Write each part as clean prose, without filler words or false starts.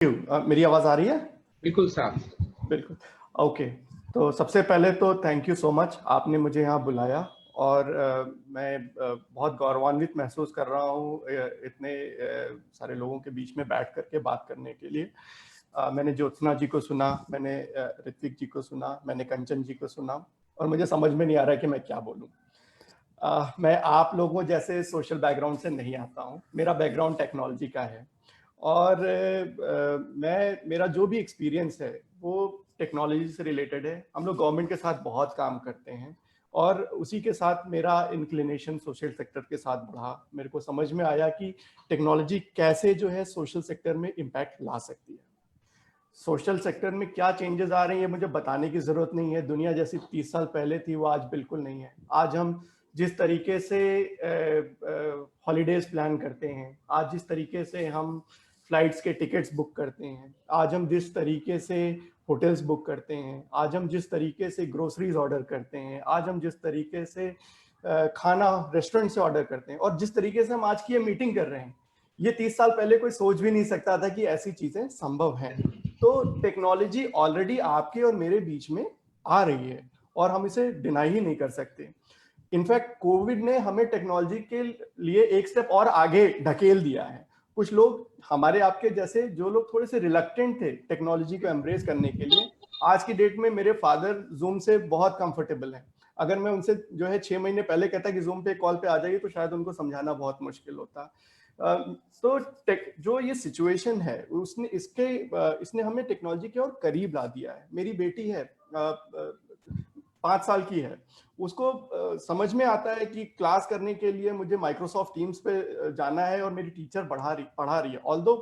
मेरी आवाज आ रही है? बिल्कुल साफ। बिल्कुल। ओके। तो सबसे पहले तो थैंक यू सो मच, आपने मुझे यहाँ बुलाया और मैं बहुत गौरवान्वित महसूस कर रहा हूँ इतने सारे लोगों के बीच में बैठ करके बात करने के लिए। मैंने ज्योत्सना जी को सुना, मैंने ऋत्विक जी को सुना, मैंने कंचन जी को सुना और मुझे समझ में नहीं आ रहा है कि मैं क्या बोलूँ। मैं आप लोगों जैसे सोशल बैकग्राउंड से नहीं आता हूँ, मेरा बैकग्राउंड टेक्नोलॉजी का है और मेरा जो भी एक्सपीरियंस है वो टेक्नोलॉजी से रिलेटेड है। हम लोग गवर्नमेंट के साथ बहुत काम करते हैं और उसी के साथ मेरा इंक्लिनेशन सोशल सेक्टर के साथ बढ़ा। मेरे को समझ में आया कि टेक्नोलॉजी कैसे जो है सोशल सेक्टर में इम्पैक्ट ला सकती है। सोशल सेक्टर में क्या चेंजेस आ रही है मुझे बताने की जरूरत नहीं है। दुनिया जैसी 30 साल पहले थी वो आज बिल्कुल नहीं है। आज हम जिस तरीके से हॉलीडेज प्लान करते हैं, आज जिस तरीके से हम फ्लाइट्स के टिकट्स बुक करते हैं, आज हम जिस तरीके से होटल्स बुक करते हैं, आज हम जिस तरीके से ग्रोसरीज ऑर्डर करते हैं, आज हम जिस तरीके से खाना रेस्टोरेंट से ऑर्डर करते हैं और जिस तरीके से हम आज की ये मीटिंग कर रहे हैं, ये 30 साल पहले कोई सोच भी नहीं सकता था कि ऐसी चीजें संभव हैं। तो टेक्नोलॉजी ऑलरेडी आपके और मेरे बीच में आ रही है और हम इसे डिनाई ही नहीं कर सकते। इनफैक्ट कोविड ने हमें टेक्नोलॉजी के लिए एक स्टेप और आगे ढकेल दिया है। कुछ लोग हमारे आपके जैसे जो लोग थोड़े से रिलक्टेंट थे टेक्नोलॉजी को एम्ब्रेस करने के लिए, आज की डेट में मेरे फादर जूम से बहुत कंफर्टेबल हैं। अगर मैं उनसे जो है 6 महीने पहले कहता कि जूम पे कॉल पे आ जाइए तो शायद उनको समझाना बहुत मुश्किल होता। तो जो ये सिचुएशन है इसने हमें टेक्नोलॉजी के और करीब ला दिया है। मेरी बेटी है 5 साल की है, उसको समझ में आता है कि क्लास करने के लिए मुझे माइक्रोसॉफ्ट टीम्स पे जाना है और मेरी टीचर पढ़ा रही है। ऑल्दो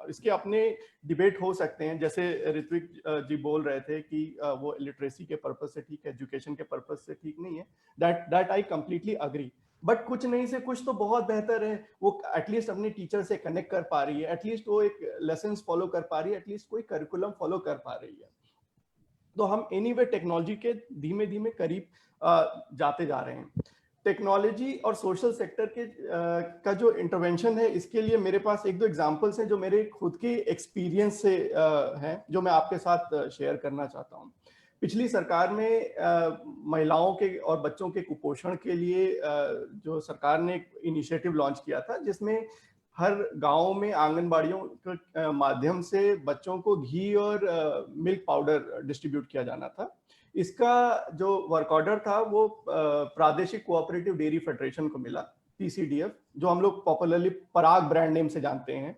इसके अपने डिबेट हो सकते हैं, जैसे ऋत्विक जी बोल रहे थे कि वो लिटरेसी के पर्पज से ठीक है, एजुकेशन के पर्पज से ठीक नहीं है। That I completely agree. But कुछ नहीं से कुछ तो बहुत बेहतर है। वो एटलीस्ट अपने टीचर से कनेक्ट कर पा रही है, एटलीस्ट वो एक लेसन फॉलो कर पा रही है, एटलीस्ट कोई करिकुलम फॉलो कर पा रही है। तो हम एनीवे टेक्नोलॉजी के धीमे धीमे करीब जाते जा रहे हैं। टेक्नोलॉजी और सोशल सेक्टर के का जो इंटरवेंशन है, इसके लिए मेरे पास एक दो एग्जांपल्स हैं जो मेरे खुद के एक्सपीरियंस से हैं, जो मैं आपके साथ शेयर करना चाहता हूं। पिछली सरकार में महिलाओं के और बच्चों के कुपोषण के लिए जो सरकार ने एक इनिशिएटिव लॉन्च किया था, जिसमें हर गांव में आंगनबाड़ियों के माध्यम से बच्चों को घी और मिल्क पाउडर डिस्ट्रीब्यूट किया जाना था। इसका जो वर्क ऑर्डर था वो प्रादेशिक कोऑपरेटिव डेयरी फेडरेशन को मिला, पीसीडीएफ, जो हम लोग पॉपुलरली पराग ब्रांड नेम से जानते हैं।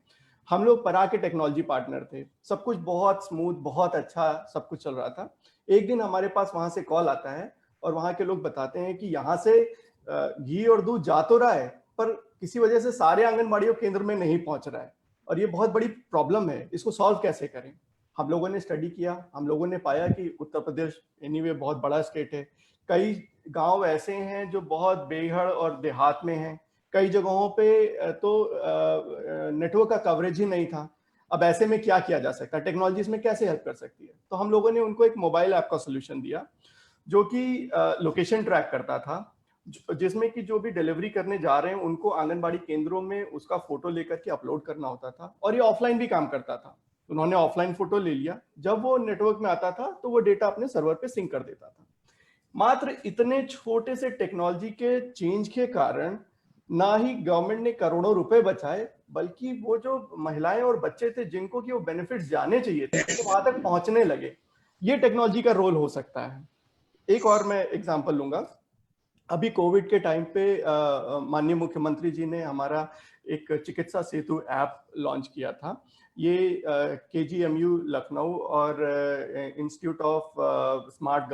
हम लोग पराग के टेक्नोलॉजी पार्टनर थे। सब कुछ बहुत स्मूथ, बहुत अच्छा सब कुछ चल रहा था। एक दिन हमारे पास वहां से कॉल आता है और वहां के लोग बताते हैं कि यहाँ से घी और दूध जा तो रहा है पर किसी वजह से सारे आंगनबाड़ियों केंद्र में नहीं पहुंच रहा है और ये बहुत बड़ी प्रॉब्लम है, इसको सॉल्व कैसे करें। हम लोगों ने स्टडी किया, हम लोगों ने पाया कि उत्तर प्रदेश एनीवे बहुत बड़ा स्टेट है, कई गांव ऐसे हैं जो बहुत बेहड़ और देहात में हैं, कई जगहों पे तो नेटवर्क का कवरेज ही नहीं था। अब ऐसे में क्या किया जा सकता है, टेक्नोलॉजी इसमें कैसे हेल्प कर सकती है। तो हम लोगों ने उनको एक मोबाइल ऐप का सोल्यूशन दिया जो कि लोकेशन ट्रैक करता था, जिसमें कि जो भी डिलीवरी करने जा रहे हैं उनको आंगनबाड़ी केंद्रों में उसका फोटो लेकर के अपलोड करना होता था और ये ऑफलाइन भी काम करता था। उन्होंने ऑफलाइन फोटो ले लिया, जब वो नेटवर्क में आता था तो वो डेटा अपने सर्वर पे सिंक कर देता था। मात्र इतने छोटे से टेक्नोलॉजी के चेंज के कारण ना ही गवर्नमेंट ने करोड़ों रुपए बचाए, बल्कि वो जो महिलाएं और बच्चे थे जिनको कि वो बेनिफिट्स जाने चाहिए थे वो वहां तक पहुंचने लगे। ये टेक्नोलॉजी का रोल हो सकता है। एक और मैं एग्जांपल लूंगा। अभी कोविड के टाइम पे माननीय मुख्यमंत्री जी ने हमारा एक चिकित्सा सेतु ऐप लॉन्च किया था। ये केजीएमयू लखनऊ और institute of smart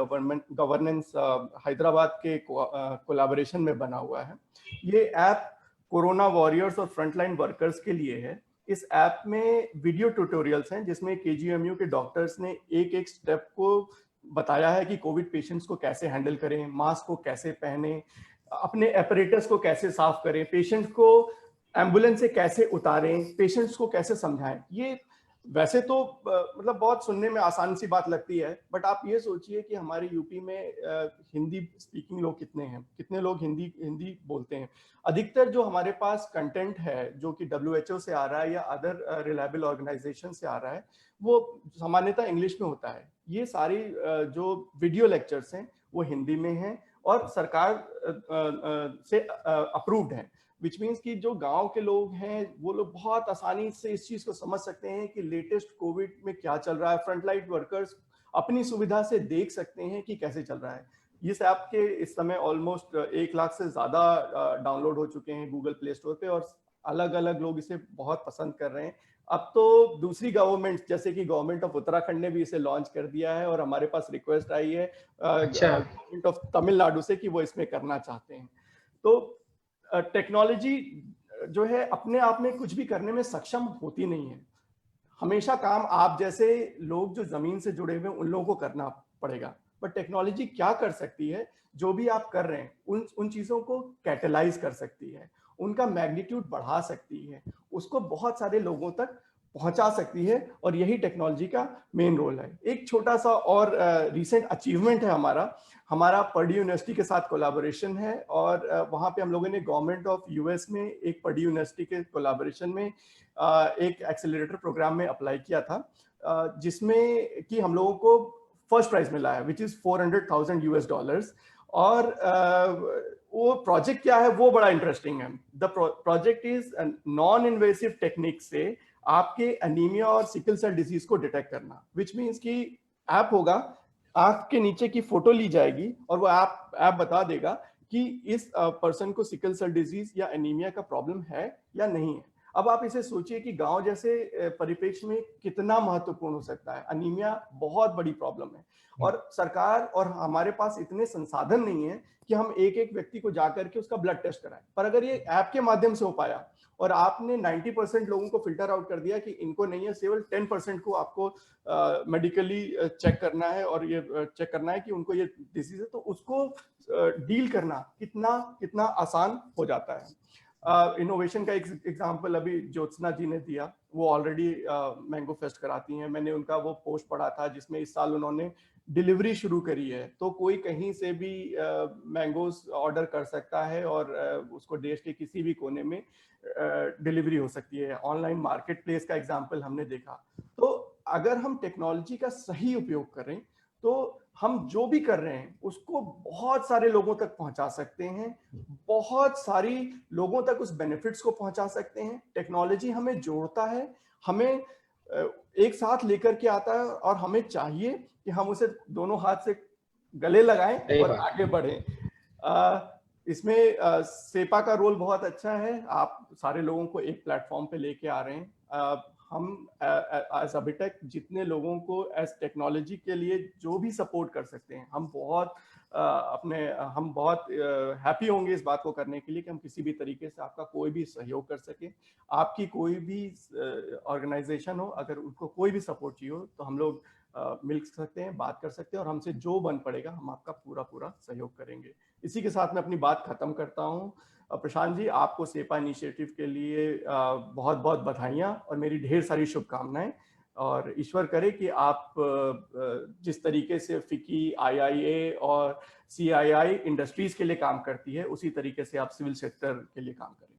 governance Hyderabad के कोलैबोरेशन में बना हुआ है। ये ऐप कोरोना वॉरियर्स और फ्रंटलाइन वर्कर्स के लिए है। इस ऐप में वीडियो ट्यूटोरियल्स हैं जिसमें केजीएमयू के डॉक्टर्स ने एक एक स्टेप को बताया है कि कोविड पेशेंट्स को कैसे हैंडल करें, मास्क को कैसे पहने, अपने एपरेटस को कैसे साफ करें, पेशेंट्स को एम्बुलेंस से कैसे उतारें, पेशेंट्स को कैसे समझाएं। ये वैसे तो मतलब बहुत सुनने में आसान सी बात लगती है, बट आप ये सोचिए कि हमारे यूपी में हिंदी स्पीकिंग लोग कितने हैं, कितने लोग हिंदी हिंदी बोलते हैं। अधिकतर जो हमारे पास कंटेंट है जो कि WHO से आ रहा है या अदर रिलायबल ऑर्गेनाइजेशन से आ रहा है, वो सामान्यतः इंग्लिश में होता है। ये सारी जो वीडियो लेक्चर्स हैं वो हिंदी में हैं और सरकार से अप्रूव्ड हैं। विच मीन्स कि जो गांव के लोग हैं वो लोग बहुत आसानी से इस चीज को समझ सकते हैं कि लेटेस्ट कोविड में क्या चल रहा है। फ्रंटलाइन वर्कर्स अपनी सुविधा से देख सकते हैं कि कैसे चल रहा है। इस ऐप के इस समय ऑलमोस्ट 1 लाख से ज्यादा डाउनलोड हो चुके हैं गूगल प्ले स्टोर पे और अलग अलग लोग इसे बहुत पसंद कर रहे हैं। अब तो दूसरी गवर्नमेंट जैसे कि गवर्नमेंट ऑफ उत्तराखंड ने भी इसे लॉन्च कर दिया है और हमारे पास रिक्वेस्ट आई है अच्छा। गवर्नमेंट ऑफ तमिलनाडु से कि वो इसमें करना चाहते हैं। तो टेक्नोलॉजी जो है अपने आप में कुछ भी करने में सक्षम होती नहीं है। हमेशा काम आप जैसे लोग जो जमीन से जुड़े हुए उन लोगों को करना पड़ेगा। बट टेक्नोलॉजी क्या कर सकती है, जो भी आप कर रहे हैं उन उन चीजों को कैटेलाइज कर सकती है, उनका मैग्नीट्यूड बढ़ा सकती है, उसको बहुत सारे लोगों तक पहुंचा सकती है और यही टेक्नोलॉजी का मेन रोल है। एक छोटा सा और रिसेंट अचीवमेंट है हमारा हमारा पर्ड्यू यूनिवर्सिटी के साथ कोलैबोरेशन है और वहाँ पे हम लोगों ने गवर्नमेंट ऑफ यूएस में एक पर्ड्यू यूनिवर्सिटी के कोलैबोरेशन में एक एक्सेलरेटर प्रोग्राम में अप्लाई किया था जिसमें कि हम लोगों को फर्स्ट प्राइज मिला है विच इज $400,000 और वो प्रोजेक्ट क्या है वो बड़ा इंटरेस्टिंग है। The project is non invasive technique से आपके एनीमिया और सिकल सेल डिजीज को डिटेक्ट करना। विच मीन्स कि ऐप होगा, आंख के नीचे की फोटो ली जाएगी और वो ऐप बता देगा कि इस पर्सन को सिकल सेल डिजीज या एनीमिया का प्रॉब्लम है या नहीं है। अब आप इसे सोचिए कि गांव जैसे परिप्रेक्ष्य में कितना महत्वपूर्ण हो सकता है। अनीमिया बहुत बड़ी प्रॉब्लम है और सरकार और हमारे पास इतने संसाधन नहीं है कि हम एक एक व्यक्ति को जाकर के उसका ब्लड टेस्ट कराएं। पर अगर ये ऐप के माध्यम से हो पाया और आपने 90% लोगों को फिल्टर आउट कर दिया कि इनको नहीं है, केवल 10% को आपको मेडिकली चेक करना है और ये चेक करना है कि उनको ये डिसीज है, तो उसको डील करना कितना कितना आसान हो जाता है। इनोवेशन का एक एग्जांपल अभी ज्योत्सना जी ने दिया, वो ऑलरेडी मैंगो फेस्ट कराती हैं। मैंने उनका वो पोस्ट पढ़ा था जिसमें इस साल उन्होंने डिलीवरी शुरू करी है, तो कोई कहीं से भी मैंगोस ऑर्डर कर सकता है और उसको देश के किसी भी कोने में डिलीवरी हो सकती है। ऑनलाइन मार्केट प्लेस का एग्जाम्पल हमने देखा। तो अगर हम टेक्नोलॉजी का सही उपयोग करें तो हम जो भी कर रहे हैं उसको बहुत सारे लोगों तक पहुंचा सकते हैं, बहुत सारी लोगों तक उस बेनिफिट्स को पहुंचा सकते हैं। टेक्नोलॉजी हमें जोड़ता है, हमें एक साथ लेकर के आता है और हमें चाहिए कि हम उसे दोनों हाथ से गले लगाएं और आगे बढ़ें। इसमें सेपा का रोल बहुत अच्छा है। आप सारे लोगों को एक प्लेटफॉर्म पे लेके आ रहे हैं। हम एज अभिटेक जितने लोगों को एज टेक्नोलॉजी के लिए जो भी सपोर्ट कर सकते हैं, हम बहुत हैप्पी होंगे इस बात को करने के लिए कि हम किसी भी तरीके से आपका कोई भी सहयोग कर सके। आपकी कोई भी ऑर्गेनाइजेशन हो, अगर उनको कोई भी सपोर्ट चाहिए हो तो हम लोग मिल सकते हैं, बात कर सकते हैं और हमसे जो बन पड़ेगा हम आपका पूरा पूरा सहयोग करेंगे। इसी के साथ मैं अपनी बात खत्म करता हूँ। प्रशांत जी, आपको सेपा इनिशिएटिव के लिए बहुत बहुत बधाइयाँ और मेरी ढेर सारी शुभकामनाएं। और ईश्वर करे कि आप जिस तरीके से फिकी, IIA और CII इंडस्ट्रीज के लिए काम करती है उसी तरीके से आप सिविल सेक्टर के लिए काम करें।